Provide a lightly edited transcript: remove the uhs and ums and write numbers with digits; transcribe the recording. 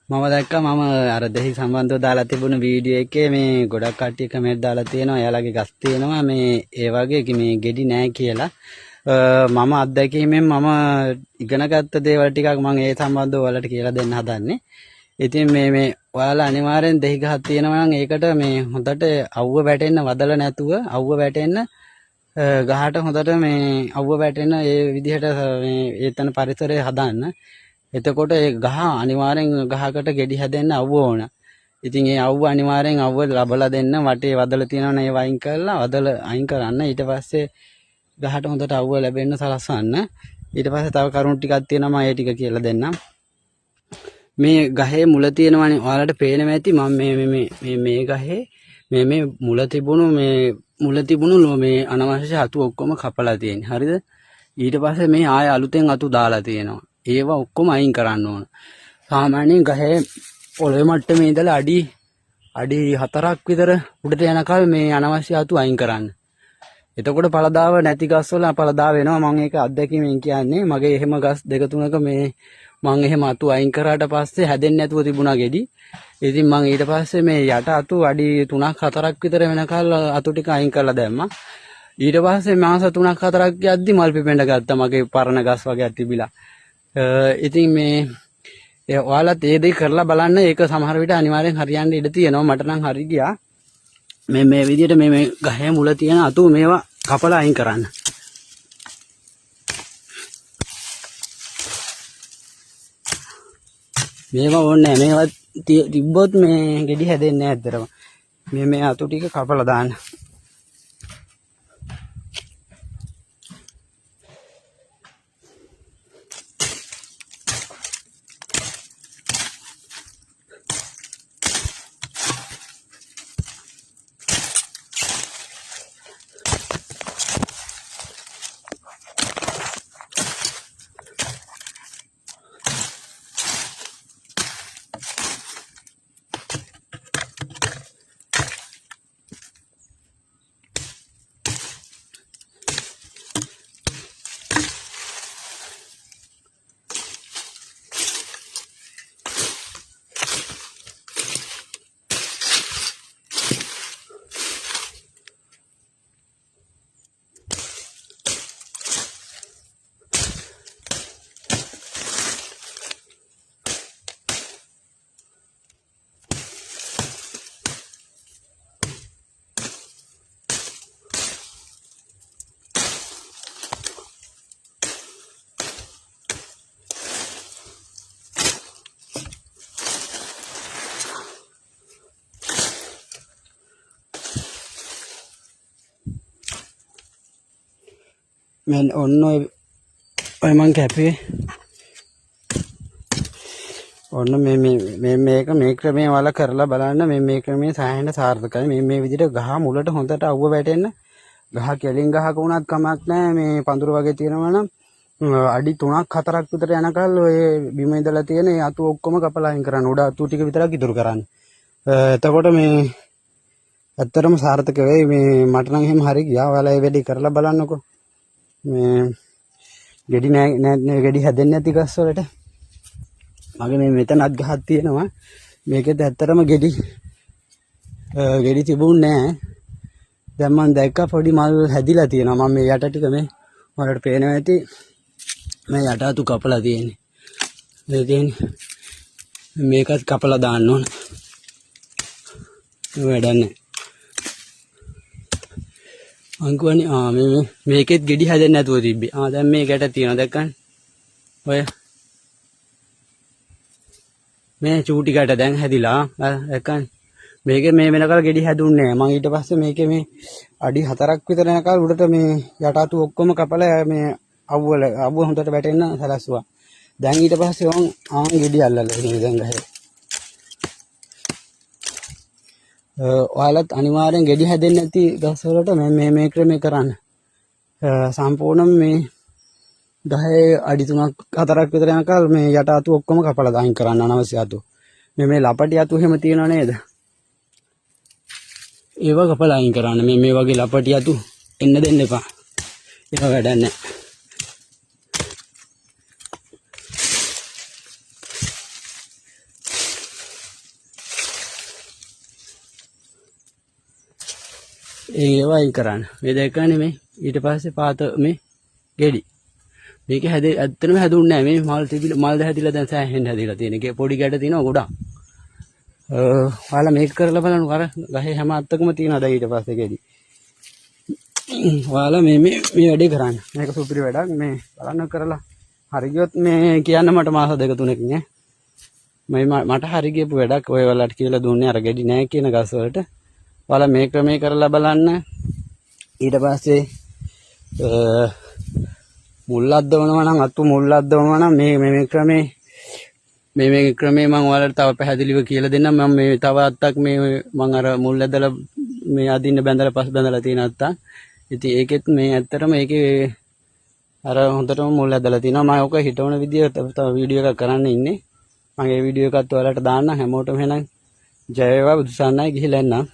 මම දැක්කා මම අර දෙහි සම්බන්ධව දාලා තිබුණ වීඩියෝ එකේ මේ ගොඩක් කට්ටිය කමෙන්ට් දාලා තියෙනවා එයාලගේ ගස් තියෙනවා මේ ඒ වගේ මේ ගෙඩි නැහැ කියලා. මම අත්දැකීමෙන් මම ඉගෙන ගත්ත දේවල් ටිකක් මම ඒ සම්බන්ධව ඔයාලට කියලා දෙන්න හදන්නේ. ඉතින් මේ ඔයාලා අනිවාර්යෙන් දෙහි ගහක් තියෙනවා නම් ඒකට මේ හොඳට අවුව වැටෙන්න වදල නැතුව අවුව වැටෙන්න ගහට හොඳට මේ අවුව වැටෙන්න ඒ විදිහට මේ ඒතන පරිසරය හදන්න. එතකොට ඒ ගහ අනිවාර්යෙන් ගහකට ගෙඩි හැදෙන්න අවුව ඕන. ඉතින් ඒ අවුව අනිවාර්යෙන් අවුව ලබලා දෙන්න වටේ වදල තියෙනවනේ ඒ වයින් කරලා වදල අයින් කරන්න. ඊට පස්සේ ගහට හොඳට අවුව ලැබෙන්න සලස්වන්න. ඊට පස්සේ තව කරුණු ටිකක් තියෙනවා මම ඒ ටික කියලා දෙන්නම්. මේ ගහේ මුල තියෙනවනේ ඔයාලට පේනවා ඇති මම මේ ගහේ මේ මුල තිබුණු මේ අනවශ්‍ය අතු ඔක්කොම කපලා තියෙන්නේ. හරිද? ඊට පස්සේ මේ ආය අලුතෙන් අතු දාලා තියෙනවා. ඒවා ඔක්කොම අයින් කරන්න ඕන. සාමාන්‍යයෙන් ගහේ පොළවේ මට්ටමේ ඉඳලා අඩි 4ක් විතර උඩට යනකල් මේ අනවශ්‍ය අතු අයින් කරන්න. එතකොට පළදාව නැති ගස් වල පළදාව වෙනවා. මම ඒක අත්දැකීමෙන් කියන්නේ. මගේ එහෙම ගස් දෙක තුනක මේ මම එහෙම අතු අයින් කරාට පස්සේ හැදෙන්නේ නැතුව තිබුණා ගෙඩි. ඉතින් මම ඊට පස්සේ මේ යට අතු අඩි 3ක් 4ක් විතර වෙනකල් අතු ටික අයින් කරලා දැම්මා. ඊට පස්සේ මාස 3ක් 4ක් යද්දි මල් පිපෙන්න ගත්තා. මගේ පරණ ගස් වගේ තිබිලා. ඉතින් මේ ඔයාලත් ඒ දේ කරලා බලන්න. ඒක සමහර විට අනිවාර්යෙන් හරියන්න ඉඩ තියෙනවා. මට නම් හරි ගියා. මේ විදිහට මේ ගහේ මුල තියෙන අතු මේවා කපලා අයින් කරන්න. මේවා ඕනේ නැහැ. මේවා තිබ්බොත් මේ ගෙඩි හැදෙන්නේ නැහැ ඇත්තටම. මේ අතු ටික කපලා දාන්න. Men ඔන්න ඔය මං කැපේ ඔන්න මේ ක්‍රමයේ වල කරලා බලන්න. මේ ක්‍රමයේ සායන සාර්ථකයි. මේ විදිහට ගහ මුලට හොඳට අවුව වැටෙන්න. ගහ කෙලින් ගහක වුණත් කමක් නැහැ. මේ පඳුර වගේ තියෙනවා නම් අඩි 3ක් 4ක් විතර යනකල් ඔය බිම ඉඳලා තියෙන ඒ අතු ඔක්කොම කපලා අයින් කරන්න. උඩ අතු ටික විතරක් ඉතුරු කරන්න. එතකොට මේ ඇත්තටම සාර්ථක වෙයි. මේ මට නම් එහෙම හරි ගියා. ඔයාලා ඒ වැඩේ කරලා බලන්නකෝ. මේ ගෙඩි නෑ ගෙඩි හැදෙන්නේ නැති ගස් වලට මගේ මේ මෙතනත් ගහක් තියෙනවා. මේකෙත් ඇත්තටම ගෙඩි තිබුණේ නෑ. දැන් මම දැක්කා පොඩි මල් හැදිලා තියෙනවා. මම මේ යට ටික මේ ඔයාලට පේනවා ඇති මේ යට අතු කපලා තියෙන්නේ. මේකත් කපලා දාන්න ඕන. වැඩක් නෑ. අංකුවනේ මේකෙත් ගෙඩි හැදෙන්නේ නැතුව තිබ්බේ. දැන් මේකට තියෙනවා දැක්කන්නේ. ඔය මේ චූටි ගැට දැන් හැදිලා දැක්කන්නේ. මේකේ මේ වෙනකල් ගෙඩි හැදුන්නේ නැහැ. මම ඊට පස්සේ මේකේ මේ අඩි 4ක් විතර යනකල් උඩට මේ යට අතු ඔක්කොම කපලා මේ අවුව හොඳට වැටෙන්න සලස්සුවා. දැන් ඊට පස්සේ ගෙඩි අල්ලලා ඉන්නේ දැන් ගහේ. ඔයාලත් අනිවාර්යෙන් ගෙඩි හැදෙන්නේ නැති ගස් වලට මේ ක්‍රමේ කරන්න. සම්පූර්ණයෙන් මේ ගහේ අඩි 3ක් 4ක් විතර යනකල් මේ යට අතු ඔක්කොම කපලා දායින් කරන්න අනවශ්‍ය අතු. මේ ලපටි අතු එහෙම තියෙනව නේද? ඒවා කපලා අයින් කරන්න. මේ වගේ ලපටි අතු එන්න දෙන්න එපා. ඒක වැඩක් නැහැ. ඒවා අයින් කරන්න. මේ දෙක නෙමෙයි. ඊට පස්සේ පාත මේ ගෙඩි. මේක ඇත්තටම හැදුන්නේ නැහැ. මේ මල් හැදිලා දැන් සෑහෙන්න හැදිලා තියෙන. ඒකේ පොඩි ගැට තියෙනවා ගොඩක්. ඔයාලා මේක කරලා බලන්න. අර ගහේ හැම අත්තකම තියෙනවා දැන් ඊට පස්සේ ගෙඩි. ඔයාලා මේ වැඩේ කරන්න. මේක සුපිරි වැඩක්. මේ බලන්න කරලා. හරි ගියොත් මේ කියන්න මට මාස 2-3කින් ඈ. මට හරි ගියපු වැඩක් ඔය වලට කියලා දුන්නේ අර ගෙඩි නැහැ කියන ගස් වලට. ඔයාලා මේ ක්‍රමේ කරලා බලන්න. ඊට පස්සේ මුල් අද්දවනවා නම් අතු මුල් අද්දවනවා නම් මේ ක්‍රමේ මම ඔයාලට තව පැහැදිලිව කියලා දෙන්නම්. මම මේ තව අත්තක් මම අර මුල් ඇදලා මේ අදින්න බැඳලා පස් බැඳලා තියෙන අත්තක්. ඉතින් ඒකෙත් මේ ඇත්තටම ඒකේ අර හොඳටම මුල් ඇදලා තිනවා. මම ඔක හිතවන විදිය තව වීඩියෝ එකක් කරන්න ඉන්නේ. මම ඒ වීඩියෝ එකත් ඔයාලට දාන්න. හැමෝටම එහෙනම් ජය වේවා. බුදුසන්නයි ගිහිල්ලා එන්නම්.